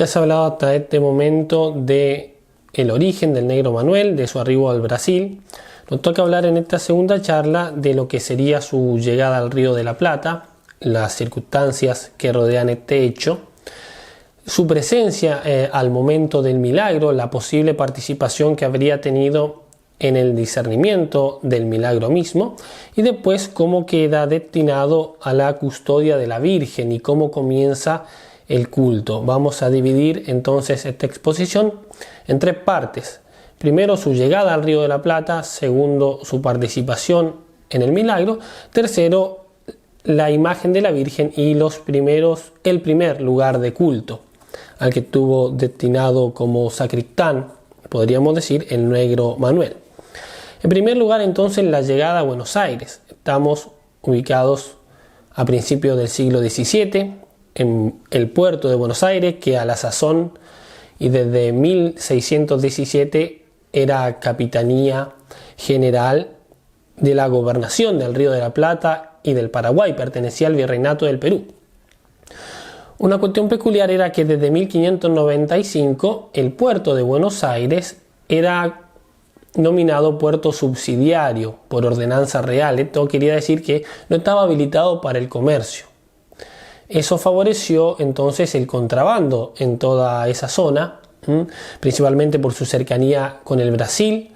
Ya se ha hablado hasta este momento de el origen del negro Manuel, de su arribo al Brasil. Nos toca hablar en esta segunda charla de lo que sería su llegada al Río de la Plata, las circunstancias que rodean este hecho, su presencia al momento del milagro, la posible participación que habría tenido en el discernimiento del milagro mismo, y después cómo queda destinado a la custodia de la Virgen y cómo comienza el culto. Vamos a dividir entonces esta exposición en tres partes. Primero, su llegada al Río de la Plata. Segundo, su participación en el milagro. Tercero, la imagen de la Virgen y el primer lugar de culto al que tuvo destinado como sacristán, podríamos decir, el negro Manuel. En primer lugar, entonces, la llegada a Buenos Aires. Estamos ubicados a principios del siglo XVII en el puerto de Buenos Aires, que a la sazón y desde 1617 era Capitanía General de la Gobernación del Río de la Plata y del Paraguay, pertenecía al Virreinato del Perú. Una cuestión peculiar era que desde 1595 el puerto de Buenos Aires era nominado puerto subsidiario por ordenanza real. Esto quería decir que no estaba habilitado para el comercio. Eso favoreció entonces el contrabando en toda esa zona, principalmente por su cercanía con el Brasil,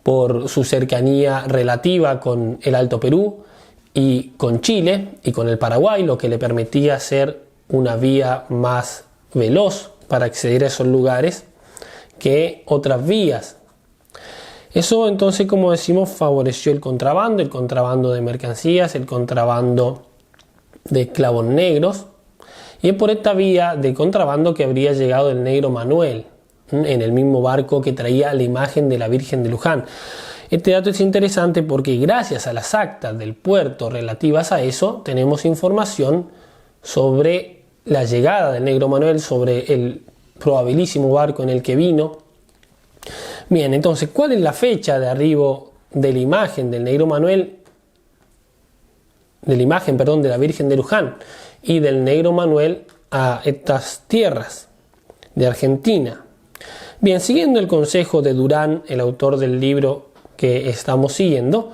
por su cercanía relativa con el Alto Perú y con Chile y con el Paraguay, lo que le permitía ser una vía más veloz para acceder a esos lugares que otras vías. Eso entonces, como decimos, favoreció el contrabando de mercancías, el contrabando de esclavos negros, y es por esta vía de contrabando que habría llegado el negro Manuel en el mismo barco que traía la imagen de la Virgen de Luján. Este dato es interesante porque gracias a las actas del puerto relativas a eso tenemos información sobre la llegada del negro Manuel, sobre el probabilísimo barco en el que vino. Bien, entonces, ¿cuál es la fecha de arribo de la imagen del negro Manuel? De la Virgen de Luján y del negro Manuel a estas tierras de Argentina. Bien, siguiendo el consejo de Durán, el autor del libro que estamos siguiendo,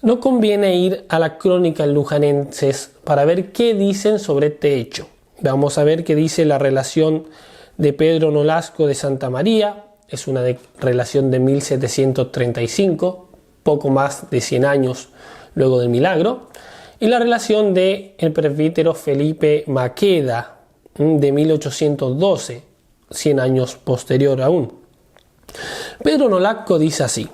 nos conviene ir a las crónicas lujanenses para ver qué dicen sobre este hecho. Vamos a ver qué dice la relación de Pedro Nolasco de Santa María. Es una relación de 1735, poco más de 100 años luego del milagro. Y la relación de el presbítero Felipe Maqueda de 1812, 100 años posterior aún. Pedro Nolasco dice así: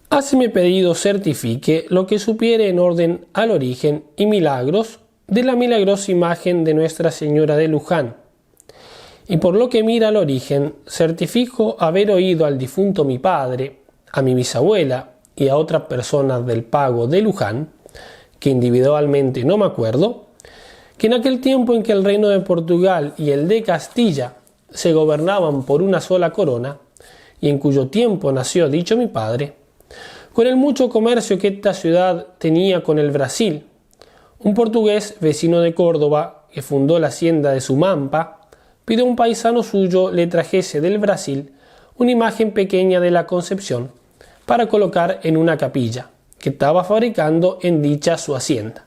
«Háceme pedido certifique lo que supiere en orden al origen y milagros de la milagrosa imagen de Nuestra Señora de Luján. Y por lo que mira al origen, certifico haber oído al difunto mi padre, a mi bisabuela y a otras personas del pago de Luján, que individualmente no me acuerdo, que en aquel tiempo en que el reino de Portugal y el de Castilla se gobernaban por una sola corona, y en cuyo tiempo nació dicho mi padre, con el mucho comercio que esta ciudad tenía con el Brasil, un portugués vecino de Córdoba, que fundó la hacienda de Sumampa, pidió a un paisano suyo le trajese del Brasil una imagen pequeña de la Concepción para colocar en una capilla que estaba fabricando en dicha su hacienda,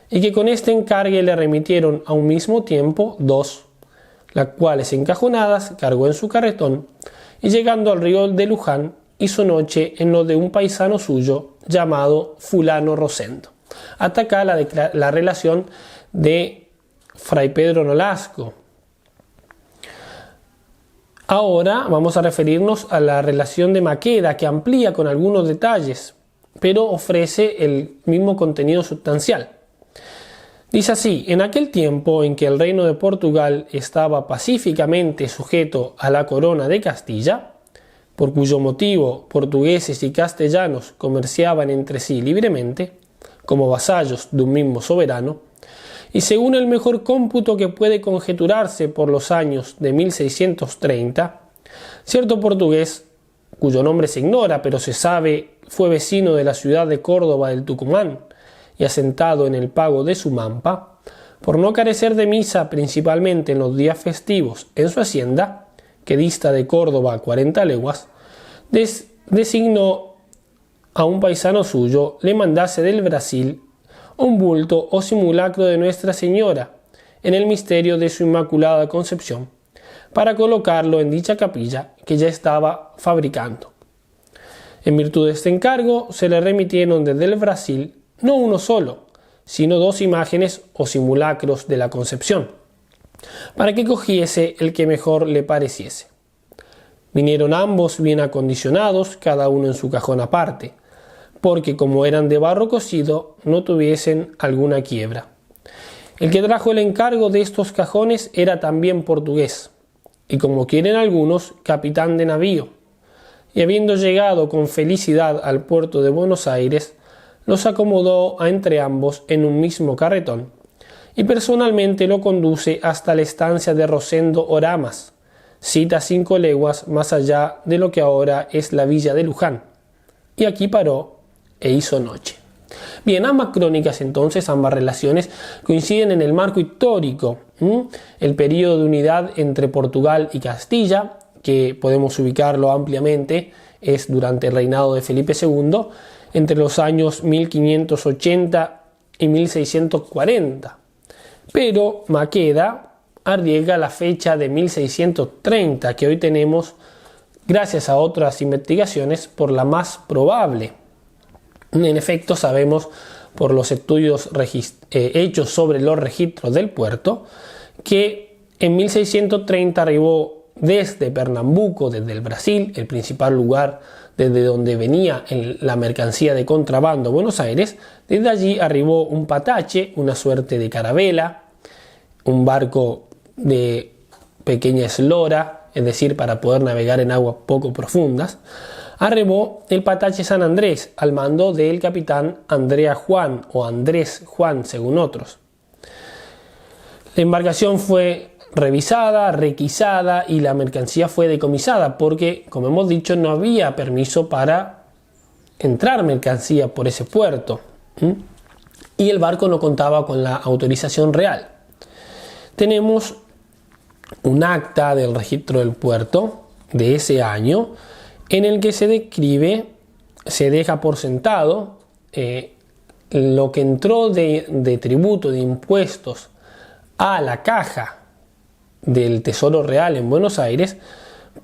y que con este encargue le remitieron a un mismo tiempo dos, las cuales encajonadas cargó en su carretón, y llegando al río de Luján hizo noche en lo de un paisano suyo llamado Fulano Rosendo». Hasta acá la relación de Fray Pedro Nolasco. Ahora vamos a referirnos a la relación de Maqueda, que amplía con algunos detalles, pero ofrece el mismo contenido sustancial. Dice así: «En aquel tiempo en que el reino de Portugal estaba pacíficamente sujeto a la corona de Castilla, por cuyo motivo portugueses y castellanos comerciaban entre sí libremente, como vasallos de un mismo soberano, y según el mejor cómputo que puede conjeturarse por los años de 1630, cierto portugués, cuyo nombre se ignora pero se sabe fue vecino de la ciudad de Córdoba del Tucumán y asentado en el pago de Sumampa, por no carecer de misa principalmente en los días festivos en su hacienda, que dista de Córdoba a 40 leguas, designó a un paisano suyo le mandase del Brasil un bulto o simulacro de Nuestra Señora en el misterio de su Inmaculada Concepción, para colocarlo en dicha capilla que ya estaba fabricando. En virtud de este encargo, se le remitieron desde el Brasil no uno solo, sino 2 imágenes o simulacros de la Concepción, para que cogiese el que mejor le pareciese. Vinieron ambos bien acondicionados, cada uno en su cajón aparte, porque como eran de barro cocido, no tuviesen alguna quiebra. El que trajo el encargo de estos cajones era también portugués, y como quieren algunos, capitán de navío, y habiendo llegado con felicidad al puerto de Buenos Aires, los acomodó a entre ambos en un mismo carretón, y personalmente lo conduce hasta la estancia de Rosendo Oramas, cita 5 leguas más allá de lo que ahora es la villa de Luján, y aquí paró e hizo noche. Bien, ambas crónicas entonces, ambas relaciones coinciden en el marco histórico, el periodo de unidad entre Portugal y Castilla, que podemos ubicarlo ampliamente, es durante el reinado de Felipe II, entre los años 1580 y 1640. Pero Maqueda arriesga la fecha de 1630, que hoy tenemos, gracias a otras investigaciones, por la más probable. En efecto, sabemos por los estudios hechos sobre los registros del puerto que en 1630 arribó desde Pernambuco, desde el Brasil, el principal lugar desde donde venía la mercancía de contrabando a Buenos Aires. Desde allí arribó un patache, una suerte de carabela, un barco de pequeña eslora, es decir, para poder navegar en aguas poco profundas. Arribó el patache San Andrés al mando del capitán Andrea Juan o Andrés Juan, según otros. La embarcación fue revisada, requisada y la mercancía fue decomisada porque, como hemos dicho, no había permiso para entrar mercancía por ese puerto y el barco no contaba con la autorización real. Tenemos un acta del registro del puerto de ese año en el que se describe, se deja por sentado lo que entró de tributo, de impuestos a la caja del Tesoro Real en Buenos Aires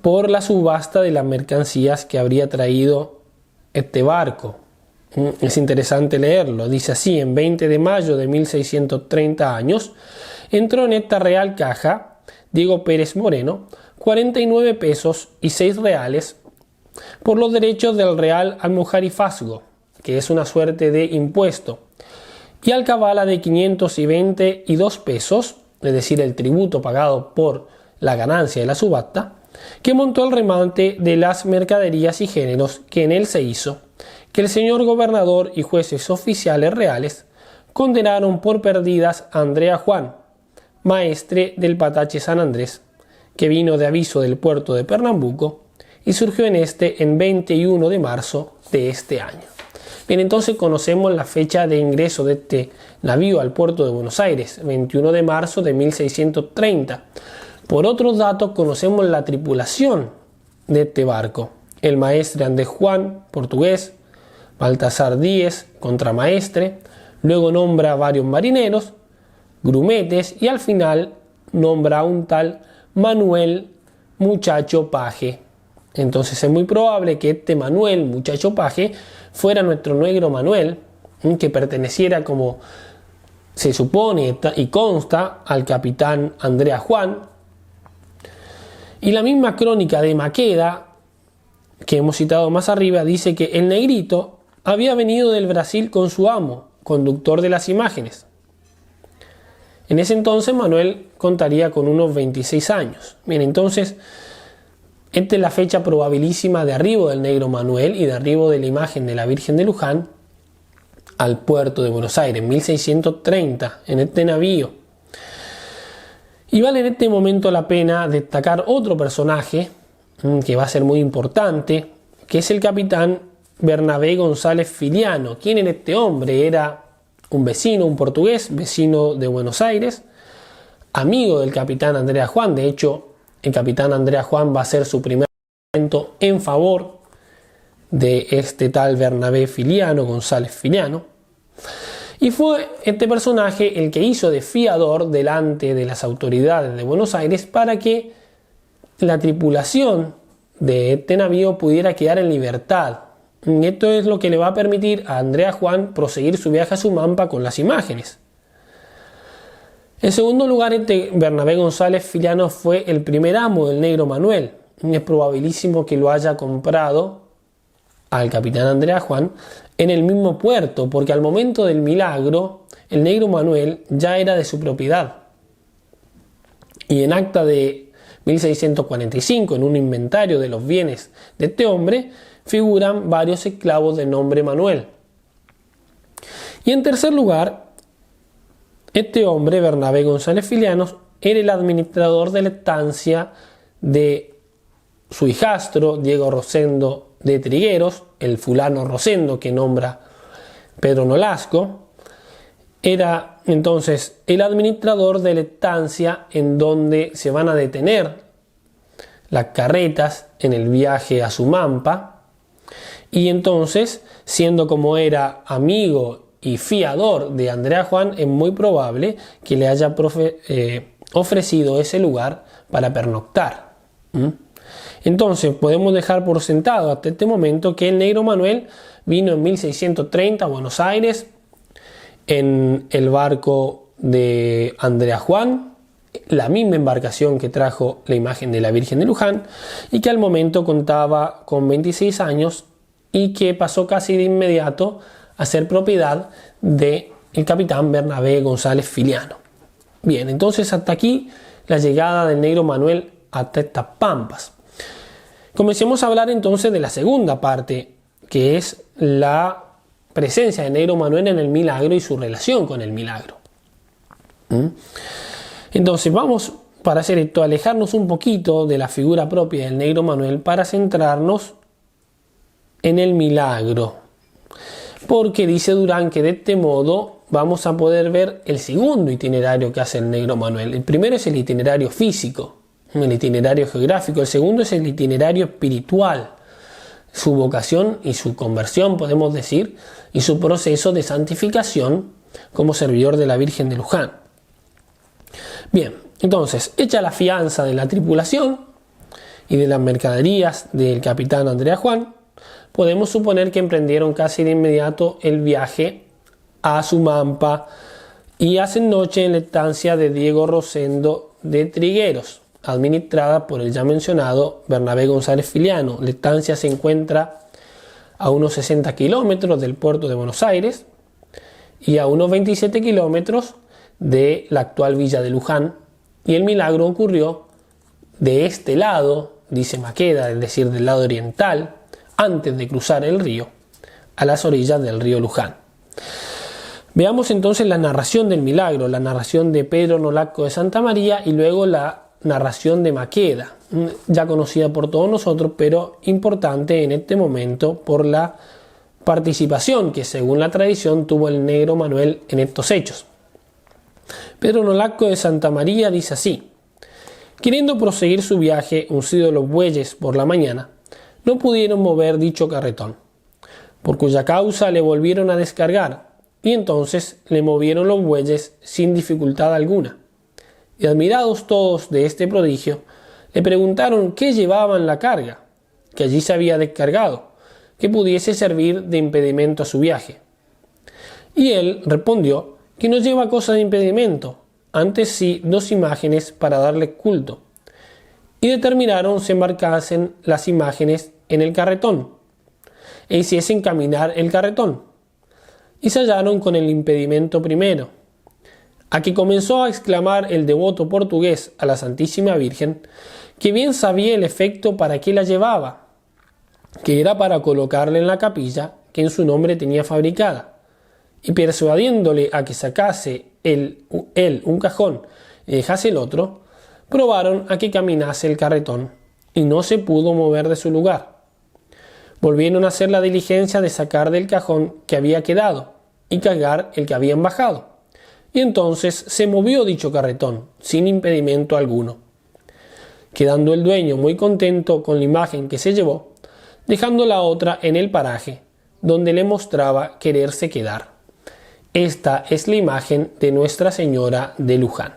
por la subasta de las mercancías que habría traído este barco. Es interesante leerlo. Dice así: en 20 de mayo de 1630 años entró en esta real caja Diego Pérez Moreno 49 pesos y 6 reales por los derechos del Real Almojarifazgo, que es una suerte de impuesto, y alcabala de 522 pesos, es decir, el tributo pagado por la ganancia de la subasta, que montó el remate de las mercaderías y géneros que en él se hizo, que el señor gobernador y jueces oficiales reales condenaron por perdidas a Andrea Juan, maestre del patache San Andrés, que vino de aviso del puerto de Pernambuco y surgió en 21 de marzo de este año. Bien, entonces conocemos la fecha de ingreso de este navío al puerto de Buenos Aires, 21 de marzo de 1630. Por otros datos conocemos la tripulación de este barco: el maestre Andrés Juan, portugués; Baltasar Díez, contramaestre; luego nombra a varios marineros, grumetes, y al final nombra a un tal Manuel Muchacho Paje. Entonces es muy probable que este Manuel Muchacho Paje fuera nuestro negro Manuel, que perteneciera, como se supone y consta, al capitán Andrea Juan. Y la misma crónica de Maqueda, que hemos citado más arriba, dice que el negrito había venido del Brasil con su amo, conductor de las imágenes. En ese entonces Manuel contaría con unos 26 años. Bien, entonces esta es la fecha probabilísima de arribo del negro Manuel y de arribo de la imagen de la Virgen de Luján al puerto de Buenos Aires, 1630, en este navío. Y vale en este momento la pena destacar otro personaje que va a ser muy importante, que es el capitán Bernabé González Filiano. ¿Quién era este hombre? Era un vecino, un portugués, vecino de Buenos Aires, amigo del capitán Andrea Juan. De hecho, el capitán Andrea Juan va a ser su primer argumento en favor de este tal Bernabé Filiano, González Filiano. Y fue este personaje el que hizo de fiador delante de las autoridades de Buenos Aires para que la tripulación de este navío pudiera quedar en libertad. Y esto es lo que le va a permitir a Andrea Juan proseguir su viaje a Sumampa con las imágenes. En segundo lugar, este Bernabé González Filiano fue el primer amo del Negro Manuel. Es probabilísimo que lo haya comprado al capitán Andrea Juan en el mismo puerto, porque al momento del milagro el Negro Manuel ya era de su propiedad. Y en acta de 1645, en un inventario de los bienes de este hombre, figuran varios esclavos de nombre Manuel. Y en tercer lugar, este hombre, Bernabé González Filiano, era el administrador de la estancia de su hijastro, Diego Rosendo de Trigueros, el fulano Rosendo que nombra Pedro Nolasco. Era entonces el administrador de la estancia en donde se van a detener las carretas en el viaje a Sumampa. Y entonces, siendo como era amigo y fiador de Andrea Juan, es muy probable que le haya ofrecido ese lugar para pernoctar. Entonces podemos dejar por sentado hasta este momento que el Negro Manuel vino en 1630 a Buenos Aires en el barco de Andrea Juan, la misma embarcación que trajo la imagen de la Virgen de Luján, y que al momento contaba con 26 años y que pasó casi de inmediato a ser propiedad del capitán Bernabé González Filiano. Bien, entonces hasta aquí la llegada del Negro Manuel hasta estas pampas. Comencemos a hablar entonces de la segunda parte, que es la presencia del Negro Manuel en el milagro y su relación con el milagro. Entonces vamos, para hacer esto, a alejarnos un poquito de la figura propia del Negro Manuel para centrarnos en el milagro, porque dice Durán que de este modo vamos a poder ver el segundo itinerario que hace el Negro Manuel. El primero es el itinerario físico, el itinerario geográfico. El segundo es el itinerario espiritual, su vocación y su conversión, podemos decir, y su proceso de santificación como servidor de la Virgen de Luján. Bien, entonces, hecha la fianza de la tripulación y de las mercaderías del capitán Andrea Juan, podemos suponer que emprendieron casi de inmediato el viaje a Sumampa y hacen noche en la estancia de Diego Rosendo de Trigueros, administrada por el ya mencionado Bernabé González Filiano. La estancia se encuentra a unos 60 kilómetros del puerto de Buenos Aires y a unos 27 kilómetros de la actual villa de Luján, y el milagro ocurrió de este lado, dice Maqueda, es decir, del lado oriental, antes de cruzar el río, a las orillas del río Luján. Veamos entonces la narración del milagro, la narración de Pedro Nolasco de Santa María y luego la narración de Maqueda, ya conocida por todos nosotros, pero importante en este momento por la participación que, según la tradición, tuvo el Negro Manuel en estos hechos. Pedro Nolasco de Santa María dice así: queriendo proseguir su viaje, uncidos los bueyes por la mañana, no pudieron mover dicho carretón, por cuya causa le volvieron a descargar, y entonces le movieron los bueyes sin dificultad alguna. Y admirados todos de este prodigio, le preguntaron qué llevaban la carga, que allí se había descargado, que pudiese servir de impedimento a su viaje. Y él respondió que no lleva cosa de impedimento, antes sí 2 imágenes para darle culto. Y determinaron se embarcasen las imágenes en el carretón, e hiciesen caminar el carretón. Y se hallaron con el impedimento primero, a que comenzó a exclamar el devoto portugués a la Santísima Virgen, que bien sabía el efecto para qué la llevaba, que era para colocarla en la capilla que en su nombre tenía fabricada, y persuadiéndole a que sacase él un cajón y dejase el otro, probaron a que caminase el carretón, y no se pudo mover de su lugar. Volvieron a hacer la diligencia de sacar del cajón que había quedado, y cargar el que habían bajado. Y entonces se movió dicho carretón, sin impedimento alguno, quedando el dueño muy contento con la imagen que se llevó, dejando la otra en el paraje, donde le mostraba quererse quedar. Esta es la imagen de Nuestra Señora de Luján.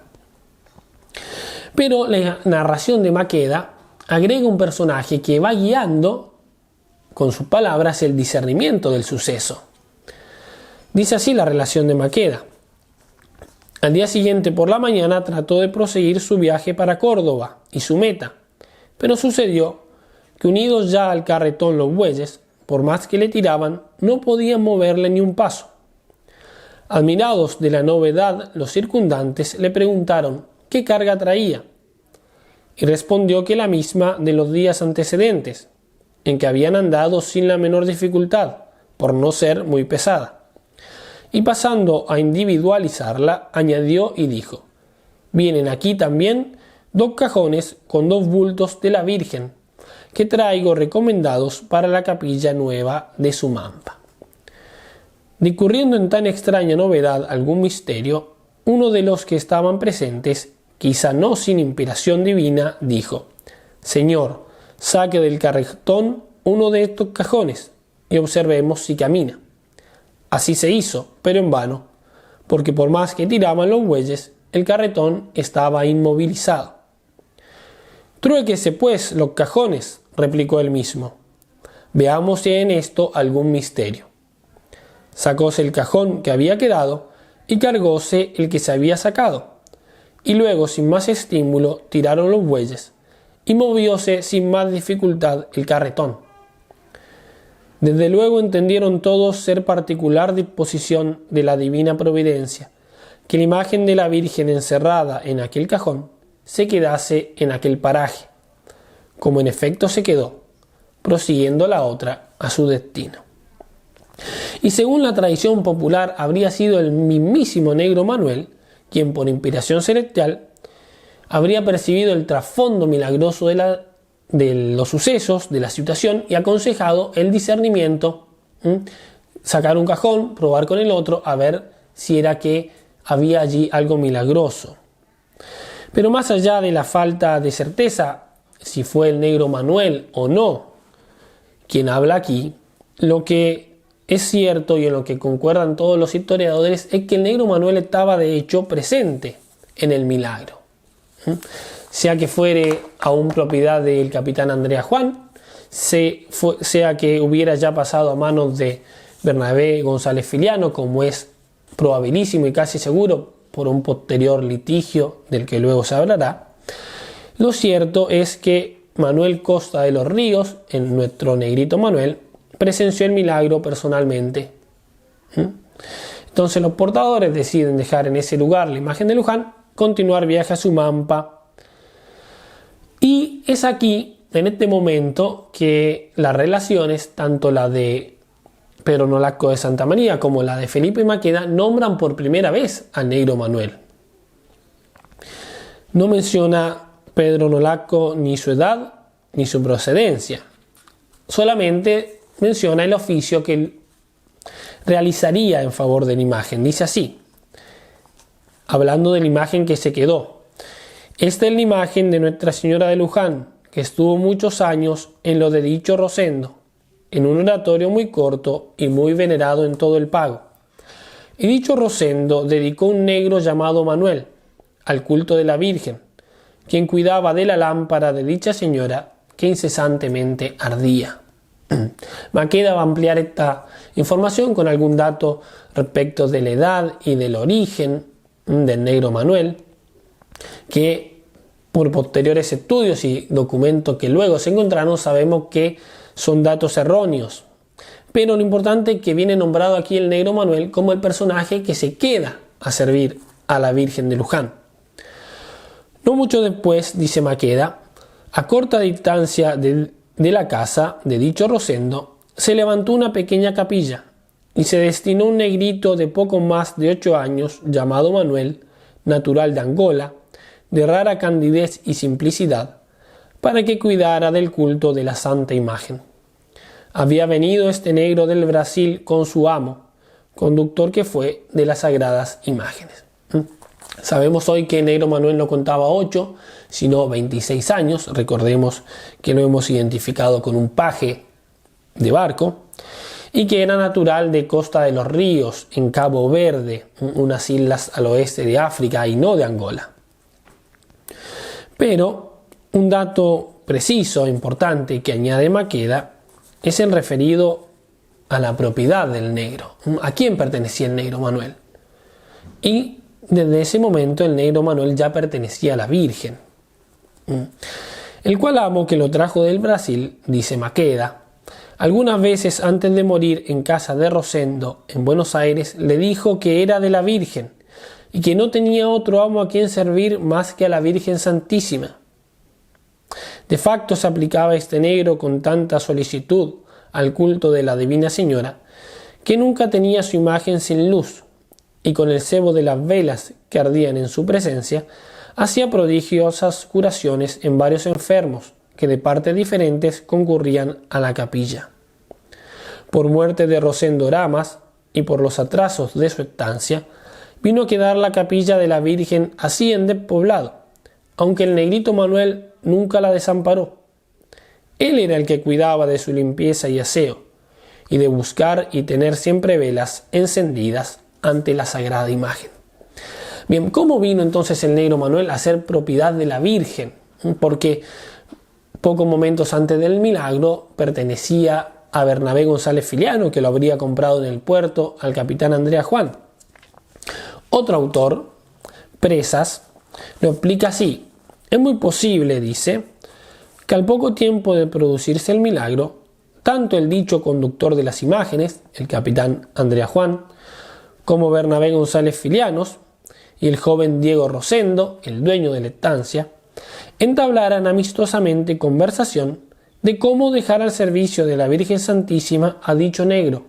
Pero la narración de Maqueda agrega un personaje que va guiando con sus palabras el discernimiento del suceso. Dice así la relación de Maqueda. Al día siguiente por la mañana trató de proseguir su viaje para Córdoba y su meta, pero sucedió que unidos ya al carretón los bueyes, por más que le tiraban, no podían moverle ni un paso. Admirados de la novedad, los circundantes le preguntaron qué carga traía, y respondió que la misma de los días antecedentes, en que habían andado sin la menor dificultad, por no ser muy pesada. Y pasando a individualizarla, añadió y dijo: vienen aquí también 2 cajones con 2 bultos de la Virgen, que traigo recomendados para la capilla nueva de Sumampa. Discurriendo en tan extraña novedad algún misterio, uno de los que estaban presentes, quizá no sin inspiración divina, dijo: Señor, saque del carretón uno de estos cajones y observemos si camina. Así se hizo, pero en vano, porque por más que tiraban los bueyes, el carretón estaba inmovilizado. Truéquese pues los cajones, replicó él mismo. Veamos si hay en esto algún misterio. Sacóse el cajón que había quedado y cargóse el que se había sacado. Y luego, sin más estímulo, tiraron los bueyes y movióse sin más dificultad el carretón. Desde luego entendieron todos ser particular disposición de la divina providencia, que la imagen de la Virgen encerrada en aquel cajón se quedase en aquel paraje, como en efecto se quedó, prosiguiendo la otra a su destino. Y según la tradición popular habría sido el mismísimo negro Manuel quien por inspiración celestial habría percibido el trasfondo milagroso de los sucesos, de la situación, y aconsejado el discernimiento, sacar un cajón, probar con el otro, a ver si era que había allí algo milagroso. Pero más allá de la falta de certeza, si fue el negro Manuel o no quien habla aquí, lo que es cierto y en lo que concuerdan todos los historiadores es que el negro Manuel estaba de hecho presente en el milagro. Sea que fuere aún propiedad del capitán Andrea Juan, sea que hubiera ya pasado a manos de Bernabé González Filiano, como es probabilísimo y casi seguro por un posterior litigio del que luego se hablará. Lo cierto es que Manuel Costa de los Ríos, en nuestro negrito Manuel, presenció el milagro personalmente. Entonces los portadores deciden dejar en ese lugar la imagen de Luján, continuar viaje a Sumampa. Y es aquí, en este momento, que las relaciones, tanto la de Pedro Nolasco de Santa María como la de Felipe Maqueda, nombran por primera vez al negro Manuel. No menciona Pedro Nolasco ni su edad ni su procedencia. Solamente menciona el oficio que él realizaría en favor de la imagen. Dice así, hablando de la imagen que se quedó: esta es la imagen de Nuestra Señora de Luján, que estuvo muchos años en lo de dicho Rosendo, en un oratorio muy corto y muy venerado en todo el pago. Y dicho Rosendo dedicó un negro llamado Manuel al culto de la Virgen, quien cuidaba de la lámpara de dicha señora que incesantemente ardía. Maqueda va a ampliar esta información con algún dato respecto de la edad y del origen del negro Manuel, que por posteriores estudios y documentos que luego se encontraron sabemos que son datos erróneos. Pero lo importante es que viene nombrado aquí el negro Manuel como el personaje que se queda a servir a la Virgen de Luján. No mucho después, dice Maqueda, a corta distancia de la casa de dicho Rosendo, se levantó una pequeña capilla y se destinó un negrito de poco más de 8 años llamado Manuel, natural de Angola, de rara candidez y simplicidad, para que cuidara del culto de la santa imagen. Había venido este negro del Brasil con su amo, conductor que fue de las sagradas imágenes. Sabemos hoy que el negro Manuel no contaba 8, sino 26 años. Recordemos que lo hemos identificado con un paje de barco y que era natural de Costa de los Ríos, en Cabo Verde, unas islas al oeste de África y no de Angola. Pero un dato preciso e importante que añade Maqueda es el referido a la propiedad del negro. ¿A quién pertenecía el negro Manuel? Y desde ese momento el negro Manuel ya pertenecía a la Virgen, el cual amo que lo trajo del Brasil, dice Maqueda, algunas veces antes de morir en casa de Rosendo, en Buenos Aires, le dijo que era de la Virgen y que no tenía otro amo a quien servir más que a la Virgen Santísima. De facto se aplicaba este negro con tanta solicitud al culto de la Divina Señora, que nunca tenía su imagen sin luz, y con el cebo de las velas que ardían en su presencia, hacía prodigiosas curaciones en varios enfermos que de partes diferentes concurrían a la capilla. Por muerte de Rosendo Ramas y por los atrasos de su estancia, vino a quedar la capilla de la Virgen así en despoblado, aunque el negrito Manuel nunca la desamparó. Él era el que cuidaba de su limpieza y aseo, y de buscar y tener siempre velas encendidas ante la sagrada imagen. Bien, ¿cómo vino entonces el negro Manuel a ser propiedad de la Virgen? Porque pocos momentos antes del milagro pertenecía a Bernabé González Filiano, que lo habría comprado en el puerto al capitán Andrea Juan. Otro autor, Presas, lo explica así. Es muy posible, dice, que al poco tiempo de producirse el milagro, tanto el dicho conductor de las imágenes, el capitán Andrea Juan, como Bernabé González Filianos y el joven Diego Rosendo, el dueño de la estancia, entablaran amistosamente conversación de cómo dejar al servicio de la Virgen Santísima a dicho negro,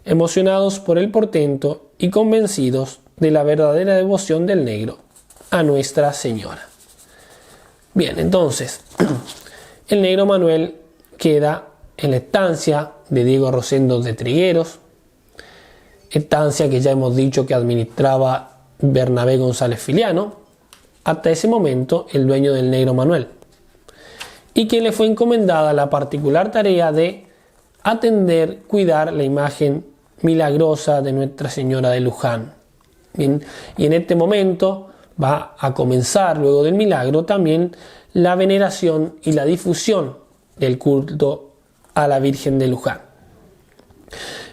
emocionados por el portento y convencidos de la verdadera devoción del negro a Nuestra Señora. Bien, entonces, el negro Manuel queda en la estancia de Diego Rosendo de Trigueros, estancia que ya hemos dicho que administraba Bernabé González Filiano, hasta ese momento el dueño del negro Manuel, y que le fue encomendada la particular tarea de atender, cuidar la imagen milagrosa de Nuestra Señora de Luján. Bien, y en este momento va a comenzar, luego del milagro, también la veneración y la difusión del culto a la Virgen de Luján.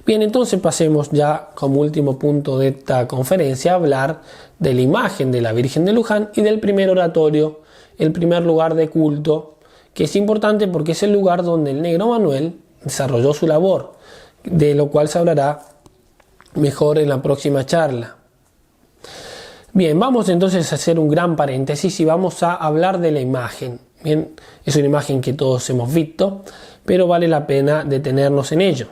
Bien, entonces pasemos ya como último punto de esta conferencia a hablar de la imagen de la Virgen de Luján y del primer oratorio, el primer lugar de culto, que es importante porque es el lugar donde el negro Manuel desarrolló su labor, de lo cual se hablará mejor en la próxima charla. Bien, vamos entonces a hacer un gran paréntesis y vamos a hablar de la imagen. Bien, es una imagen que todos hemos visto, pero vale la pena detenernos en ello.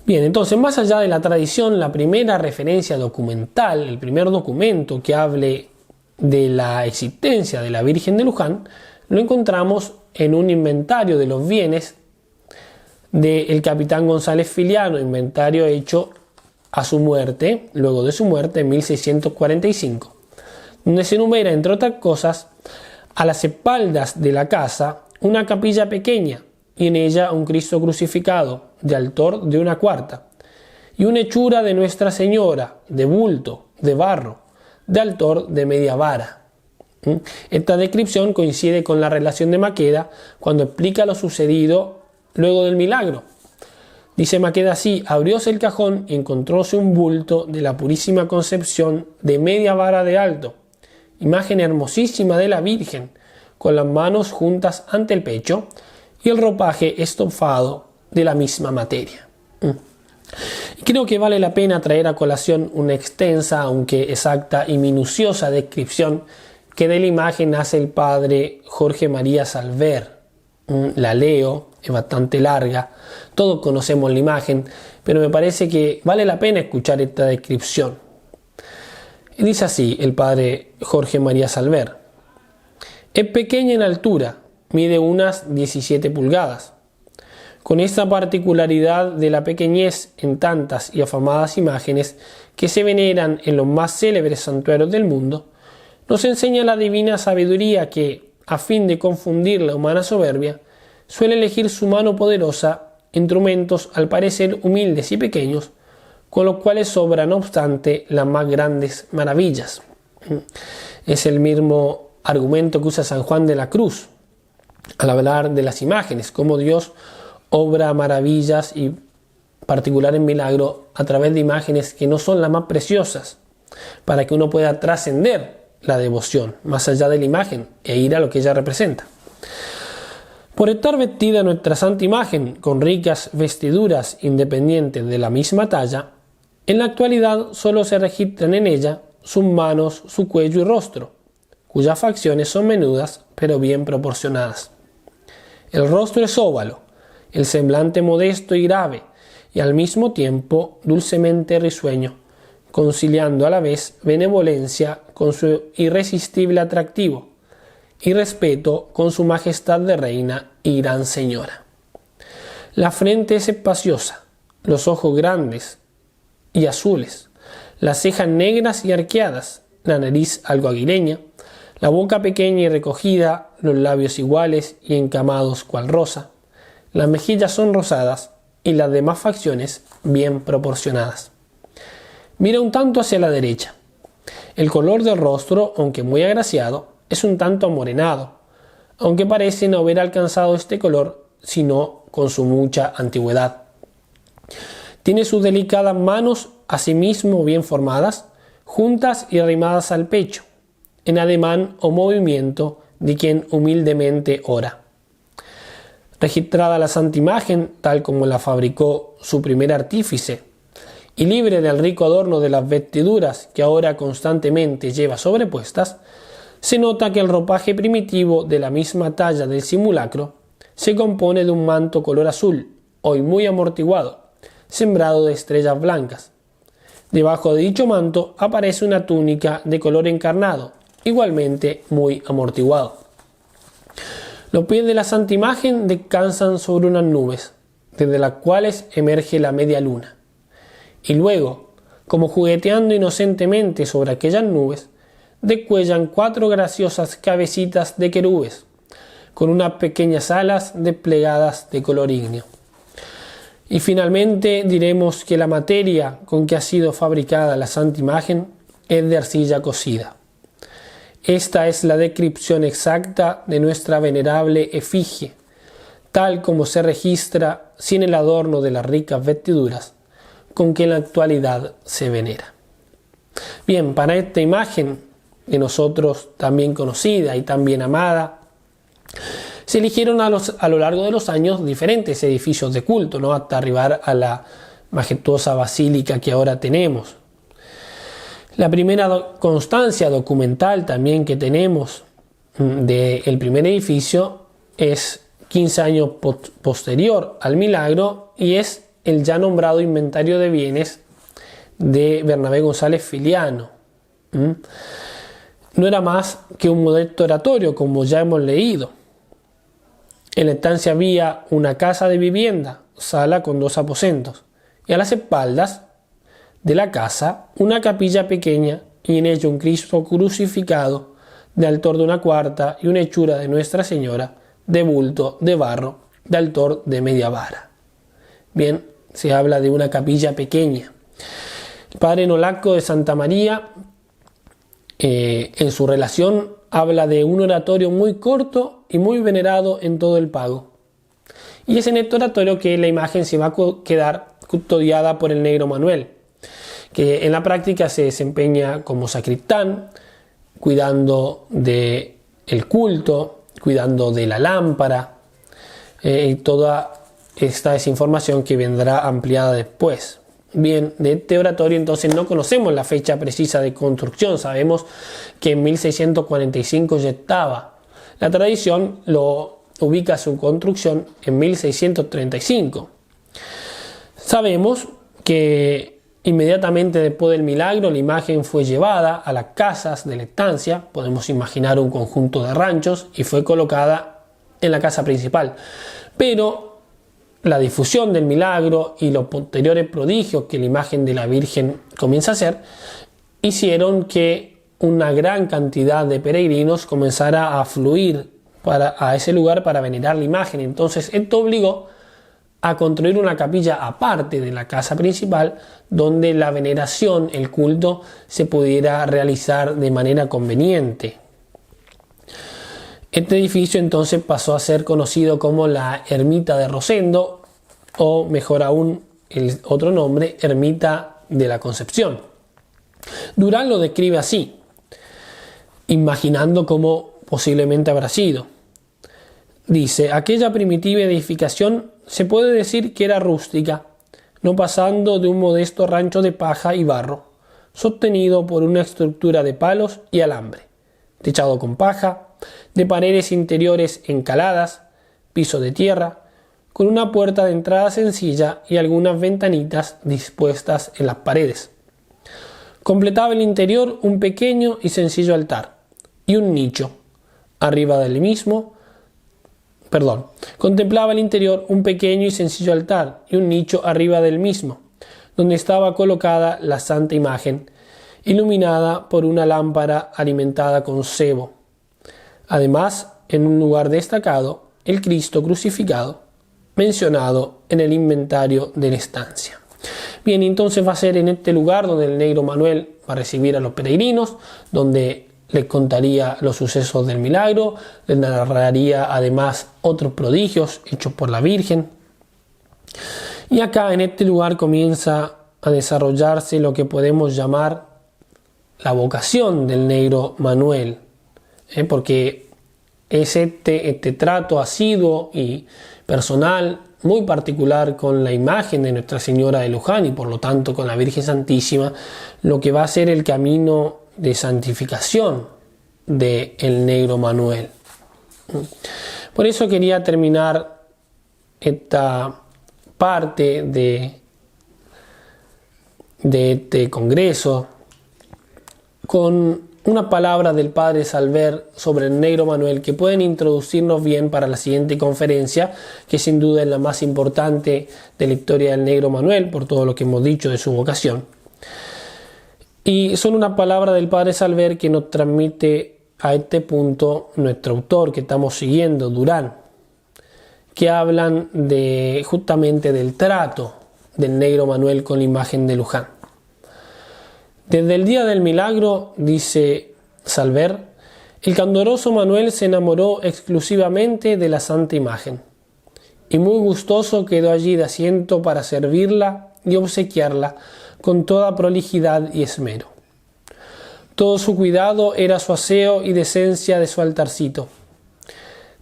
Bien, entonces, más allá de la tradición, la primera referencia documental, el primer documento que hable de la existencia de la Virgen de Luján, lo encontramos en un inventario de los bienes del capitán González Filiano, inventario hecho a su muerte, luego de su muerte en 1645, donde se enumera, entre otras cosas, a las espaldas de la casa una capilla pequeña y en ella un Cristo crucificado de altor de 1/4 y una hechura de Nuestra Señora de bulto, de barro, de altor de media vara. Esta descripción coincide con la relación de Maqueda cuando explica lo sucedido luego del milagro. Dice Maqueda así: abrióse el cajón y encontróse un bulto de la Purísima Concepción de media vara de alto, imagen hermosísima de la Virgen, con las manos juntas ante el pecho y el ropaje estofado de la misma materia. Creo que vale la pena traer a colación una extensa, aunque exacta y minuciosa descripción que de la imagen hace el padre Jorge María Salver. La leo, es bastante larga, todos conocemos la imagen, pero me parece que vale la pena escuchar esta descripción. Dice así el padre Jorge María Salver: es pequeña en altura, mide unas 17 pulgadas, con esta particularidad de la pequeñez en tantas y afamadas imágenes que se veneran en los más célebres santuarios del mundo, nos enseña la divina sabiduría que, a fin de confundir la humana soberbia, suele elegir su mano poderosa instrumentos al parecer humildes y pequeños, con los cuales sobran no obstante las más grandes maravillas. Es el mismo argumento que usa San Juan de la Cruz al hablar de las imágenes, cómo Dios obra maravillas y particular en milagro a través de imágenes que no son las más preciosas, para que uno pueda trascender la devoción más allá de la imagen e ir a lo que ella representa. Por estar vestida nuestra santa imagen con ricas vestiduras independientes de la misma talla, en la actualidad solo se registran en ella sus manos, su cuello y rostro, cuyas facciones son menudas pero bien proporcionadas. El rostro es óvalo, el semblante modesto y grave, y al mismo tiempo dulcemente risueño, conciliando a la vez benevolencia con su irresistible atractivo y respeto con su majestad de reina y gran señora. La frente es espaciosa, los ojos grandes y azules, las cejas negras y arqueadas, la nariz algo aguileña, la boca pequeña y recogida, los labios iguales y encamados cual rosa, las mejillas son rosadas y las demás facciones bien proporcionadas. Mira un tanto hacia la derecha. El color del rostro, aunque muy agraciado, es un tanto amorenado, aunque parece no haber alcanzado este color sino con su mucha antigüedad. Tiene sus delicadas manos asimismo bien formadas, juntas y arrimadas al pecho, en ademán o movimiento de quien humildemente ora. Registrada la santa imagen tal como la fabricó su primer artífice, y libre del rico adorno de las vestiduras que ahora constantemente lleva sobrepuestas, se nota que el ropaje primitivo de la misma talla del simulacro se compone de un manto color azul, hoy muy amortiguado, sembrado de estrellas blancas. Debajo de dicho manto aparece una túnica de color encarnado, igualmente muy amortiguado. Los pies de la santa imagen descansan sobre unas nubes, desde las cuales emerge la media luna. Y luego, como jugueteando inocentemente sobre aquellas nubes, descuellan 4 graciosas cabecitas de querubes, con unas pequeñas alas desplegadas de color ígneo. Y finalmente diremos que la materia con que ha sido fabricada la santa imagen es de arcilla cocida. Esta es la descripción exacta de nuestra venerable efigie, tal como se registra sin el adorno de las ricas vestiduras con que en la actualidad se venera. Bien, para esta imagen de nosotros tan bien conocida y tan bien amada, se eligieron a lo largo de los años diferentes edificios de culto, ¿no? Hasta arribar a la majestuosa basílica que ahora tenemos. La primera constancia documental también que tenemos del primer edificio es 15 años posterior al milagro y es el ya nombrado inventario de bienes de Bernabé González Filiano. No era más que un modesto oratorio, como ya hemos leído. En la estancia había una casa de vivienda, sala con 2 aposentos, y a las espaldas de la casa una capilla pequeña y en ella un Cristo crucificado de altor de 1/4 y una hechura de Nuestra Señora de bulto de barro de altor de media vara. Bien, se habla de una capilla pequeña. El padre Nolasco de Santa María en su relación habla de un oratorio muy corto y muy venerado en todo el pago. Y es en este oratorio que la imagen se va a quedar custodiada por el negro Manuel, que en la práctica se desempeña como sacristán, cuidando del culto, cuidando de la lámpara, toda esta es información que vendrá ampliada después. Bien, de este oratorio entonces no conocemos la fecha precisa de construcción, sabemos que en 1645 ya estaba. La tradición lo ubica su construcción en 1635. Sabemos que inmediatamente después del milagro la imagen fue llevada a las casas de la estancia, podemos imaginar un conjunto de ranchos, y fue colocada en la casa principal. Pero la difusión del milagro y los posteriores prodigios que la imagen de la Virgen comienza a hacer, hicieron que una gran cantidad de peregrinos comenzara a fluir a ese lugar para venerar la imagen. Entonces esto obligó a construir una capilla aparte de la casa principal, donde la veneración, el culto, se pudiera realizar de manera conveniente. Este edificio entonces pasó a ser conocido como la Ermita de Rosendo, o mejor aún, el otro nombre, Ermita de la Concepción. Durán lo describe así, imaginando cómo posiblemente habrá sido. Dice: aquella primitiva edificación se puede decir que era rústica, no pasando de un modesto rancho de paja y barro, sostenido por una estructura de palos y alambre, techado con paja, de paredes interiores encaladas, piso de tierra, con una puerta de entrada sencilla y algunas ventanitas dispuestas en las paredes. Completaba el interior un pequeño y sencillo altar y un nicho. Arriba del mismo, contemplaba el interior un pequeño y sencillo altar y un nicho arriba del mismo, donde estaba colocada la santa imagen, iluminada por una lámpara alimentada con sebo. Además, en un lugar destacado, el Cristo crucificado, mencionado en el inventario de la estancia. Bien, entonces va a ser en este lugar donde el negro Manuel va a recibir a los peregrinos, donde les contaría los sucesos del milagro, les narraría además otros prodigios hechos por la Virgen. Y acá en este lugar comienza a desarrollarse lo que podemos llamar la vocación del negro Manuel, porque es este trato asiduo y personal muy particular con la imagen de Nuestra Señora de Luján y por lo tanto con la Virgen Santísima, lo que va a ser el camino de santificación del negro Manuel. Por eso quería terminar esta parte de este congreso con una palabra del Padre Salver sobre el negro Manuel que pueden introducirnos bien para la siguiente conferencia, que sin duda es la más importante de la historia del negro Manuel por todo lo que hemos dicho de su vocación. Y son una palabra del Padre Salver que nos transmite a este punto nuestro autor que estamos siguiendo, Durán, que hablan justamente del trato del negro Manuel con la imagen de Luján. Desde el día del milagro, dice Salver, el candoroso Manuel se enamoró exclusivamente de la santa imagen y muy gustoso quedó allí de asiento para servirla y obsequiarla con toda prolijidad y esmero. Todo su cuidado era su aseo y decencia de su altarcito.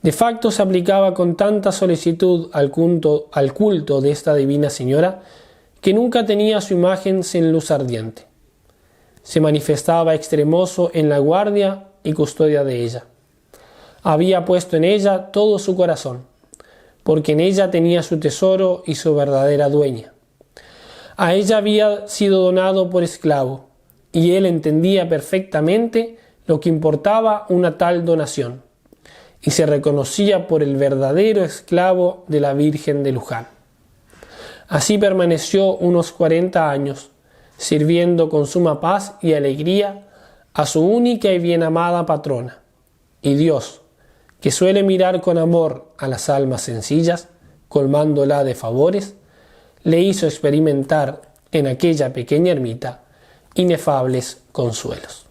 De facto se aplicaba con tanta solicitud al culto de esta divina señora que nunca tenía su imagen sin luz ardiente. Se manifestaba extremoso en la guardia y custodia de ella. Había puesto en ella todo su corazón, porque en ella tenía su tesoro y su verdadera dueña. A ella había sido donado por esclavo, y él entendía perfectamente lo que importaba una tal donación, y se reconocía por el verdadero esclavo de la Virgen de Luján. Así permaneció unos 40 años, sirviendo con suma paz y alegría a su única y bien amada patrona. Y Dios, que suele mirar con amor a las almas sencillas, colmándola de favores, le hizo experimentar en aquella pequeña ermita inefables consuelos.